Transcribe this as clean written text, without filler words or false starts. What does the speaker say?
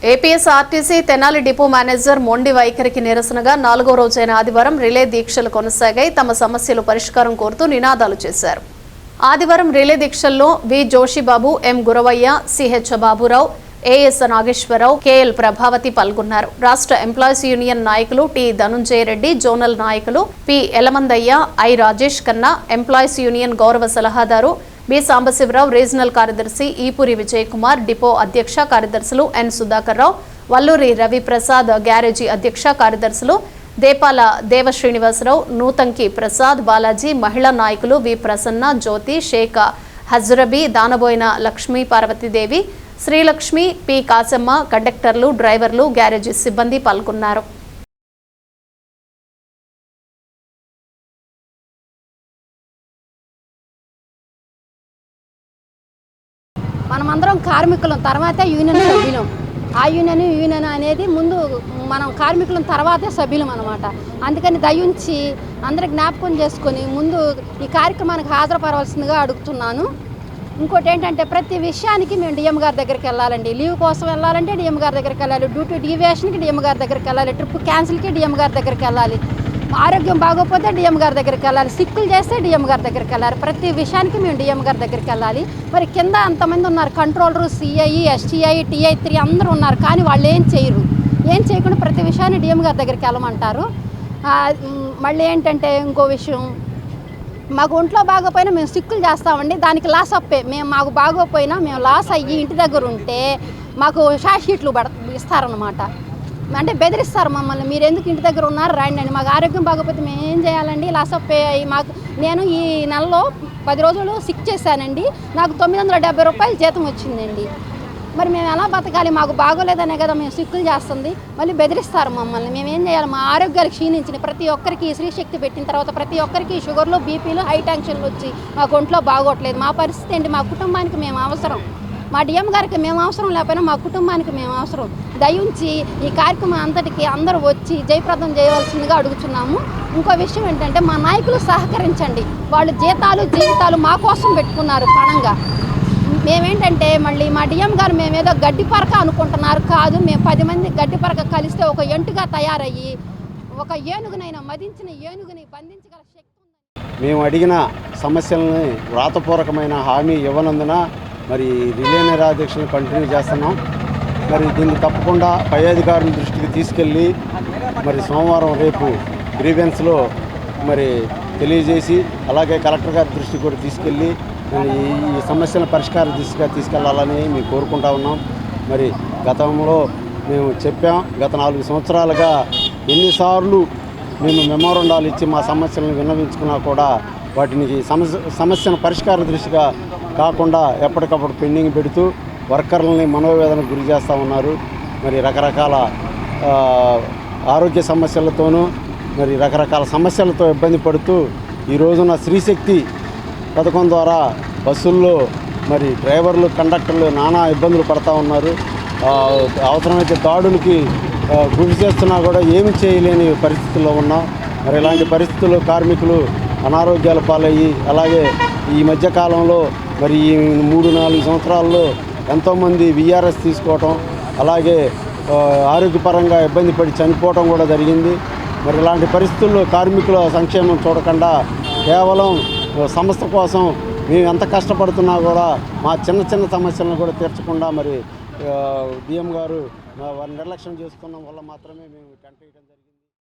APSRTC Tenali depot manager మొండి వైఖరికి నిరసనగా 4వ రోజైన ఆదివారం రిలే దీక్షలు కొనసాగాయి. తమ సమస్యలు పరిష్కారం కోరుతూ నినాదాలు చేశారు. ఆదివారం రిలే దీక్షల్లో V Joshibabu, M Guravayya, CH Baburao, AS Nageswararao, KL Prabhavati పాల్గొన్నారు. రాష్ట్ర ఎంప్లాయీస్ యూనియన్ నాయకులు టి ధనుంజయ రెడ్డి, జోనల్ నాయకులు P Yelamandayya, I Rajesh Khanna, employees union గౌరవ సలహాదారు బి సాంబశివరావు, రీజనల్ కార్యదర్శి ఈపూరి విజయ్ కుమార్, డిపో అధ్యక్ష కార్యదర్శులు ఎన్ సుధాకర్ రావు, వల్లూరి రవిప్రసాద్, గ్యారేజీ అధ్యక్ష కార్యదర్శులు దేపాల దేవ శ్రీనివాసరావు, నూతంకి ప్రసాద్, బాలాజీ, మహిళా నాయకులు వి ప్రసన్న, జ్యోతి, షేక్ హజ్రబీ, దానబోయిన లక్ష్మీ పార్వతీదేవి, శ్రీలక్ష్మి, పి కాసమ్మ, కండక్టర్లు, డ్రైవర్లు, గ్యారేజీ సిబ్బంది పాల్గొన్నారు. మనమందరం కార్మికులం, తర్వాత యూనియన్ సభ్యులం. ఆ యూనియన్ అనేది ముందు మనం కార్మికులం తర్వాతే సభ్యులం అనమాట. అందుకని దయించి అందరి జ్ఞాపకం చేసుకొని ముందు ఈ కార్యక్రమానికి హాజరుపరవలసిందిగా అడుగుతున్నాను. ఇంకోటి ఏంటంటే ప్రతి విషయానికి మేము డిఎం గారి దగ్గరికి వెళ్ళాలండి. లీవ్ కోసం వెళ్ళాలంటే డిఎం గారి దగ్గరికి వెళ్ళాలి, డ్యూటీ డీవియేషన్కి డిఎం గారి దగ్గరికి వెళ్ళాలి, ట్రిప్ క్యాన్సిల్కి డిఎం గారి దగ్గరికి వెళ్ళాలి, ఆరోగ్యం బాగోకపోతే డిఎం గారి దగ్గరికి వెళ్ళాలి, సిక్కులు చేస్తే డిఎం గారి దగ్గరికి వెళ్ళాలి. ప్రతి విషయానికి మేము డిఎం గారి దగ్గరికి వెళ్ళాలి. మరి కింద అంతమంది ఉన్నారు, కంట్రోలరు, సిఐ, ఎస్టీఐ, టీఐ3 అందరూ ఉన్నారు. కానీ వాళ్ళు ఏం చేయకుండా ప్రతి విషయాన్ని డిఎం గారి దగ్గరికి వెళ్ళమంటారు. మళ్ళీ ఏంటంటే ఇంకో విషయం, మాకు ఒంట్లో బాగోపోయినా మేము సిక్కులు చేస్తామండి, దానికి లాస్ అప్పే. మాకు బాగోపోయినా మేము లాస్ అయ్యి ఇంటి దగ్గర ఉంటే మాకు షార్ట్ షీట్లు ఇస్తారనమాట. అంటే బెదిరిస్తారు మమ్మల్ని, మీరు ఎందుకు ఇంటి దగ్గర ఉన్నారు రండి అని. మాకు ఆరోగ్యం బాగోపోతే మేము ఏం చేయాలండి? లాస్ అప్ నేను ఈ నెలలో 10 రోజులు సిక్ చేశానండి, నాకు 970 రూపాయలు జీతం వచ్చిందండి. మరి మేము ఎలా బతకాలి? మాకు బాగోలేదనే కదా మేము సిక్కులు చేస్తుంది. మళ్ళీ బెదిరిస్తారు మమ్మల్ని. మేము ఏం చేయాలి? మా ఆరోగ్యాలు క్షీణించిన ప్రతి ఒక్కరికి శ్రీశక్తి పెట్టిన తర్వాత ప్రతి ఒక్కరికి షుగర్లు, బీపీలు, హై టెన్షన్లు వచ్చి మాకు ఒంట్లో బాగోట్లేదు. మా పరిస్థితి ఏంటి? మా కుటుంబానికి మేము అవసరం, మా డిఎం గారికి మేము అవసరం లేకపోయినా మా కుటుంబానికి మేము అవసరం. దయించి ఈ కార్యక్రమం అంతటికి అందరూ వచ్చి జయప్రదం చేయవలసిందిగా అడుగుతున్నాము. ఇంకో విషయం ఏంటంటే మా నాయకులు సహకరించండి. వాళ్ళు జీవితాలు మా కోసం పెట్టుకున్నారు పణంగా. మేమేంటంటే మళ్ళీ మా డిఎం గారు మేమేదో గడ్డి పరక అనుకుంటున్నారు. కాదు, మేము 10 మంది గడ్డి పరక కలిస్తే ఒక ఎంటుగా తయారయ్యి ఒక ఏనుగునైనా మదించిన ఏనుగుని బంధించగల శక్తి ఉంది. మేము అడిగిన సమస్యలని వ్రాతపూర్వకమైన హామీ ఇవ్వనందున మరి రిలే నిరాదీక్షను కంటిన్యూ చేస్తున్నాం. మరి దీన్ని తప్పకుండా పై అధికారుల దృష్టికి తీసుకెళ్ళి మరి సోమవారం రేపు గ్రీవెన్స్లో మరి తెలియజేసి అలాగే కలెక్టర్ గారి దృష్టికి కూడా తీసుకెళ్ళి ఈ సమస్యల పరిష్కార దిశగా తీసుకెళ్లాలని మేము కోరుకుంటా ఉన్నాం. మరి గతంలో మేము చెప్పాం, గత 4 సంవత్సరాలుగా ఎన్నిసార్లు మేము మెమోరండాలు ఇచ్చి మా సమస్యలను విన్నవించుకున్నా కూడా వాటిని సమస్యను పరిష్కార దృష్టిగా కాకుండా ఎప్పటికప్పుడు పెండింగ్ పెడుతూ వర్కర్లని మనోవేదనకు గురి చేస్తూ ఉన్నారు. మరి రకరకాల ఆరోగ్య సమస్యలతోనూ మరి రకరకాల సమస్యలతో ఇబ్బంది పడుతూ ఈ రోజున శ్రీశక్తి పథకం ద్వారా బస్సుల్లో మరి డ్రైవర్లు, కండక్టర్లు నానా ఇబ్బందులు పడుతూ ఉన్నారు. అవసరమైతే దాడులకి గురి చేస్తున్నా కూడా ఏమి చేయలేని పరిస్థితుల్లో ఉన్నాం. మరి ఇలాంటి పరిస్థితుల్లో కార్మికులు అనారోగ్యాల పాలయ్యి అలాగే ఈ మధ్యకాలంలో మరి ఈ 3-4 సంవత్సరాల్లో ఎంతోమంది విఆర్ఎస్ తీసుకోవటం అలాగే ఆరోగ్యపరంగా ఇబ్బంది పడి చనిపోవటం కూడా జరిగింది. మరి ఇలాంటి పరిస్థితుల్లో కార్మికుల సంక్షేమం చూడకుండా కేవలం సంస్థ కోసం మేము ఎంత కష్టపడుతున్నా కూడా మా చిన్న సమస్యలను కూడా తీర్చకుండా మరి డిఎం గారు వారిని నిర్లక్ష్యం చేసుకున్న వల్ల మాత్రమే మేము టెంట్ వేయడం జరిగింది.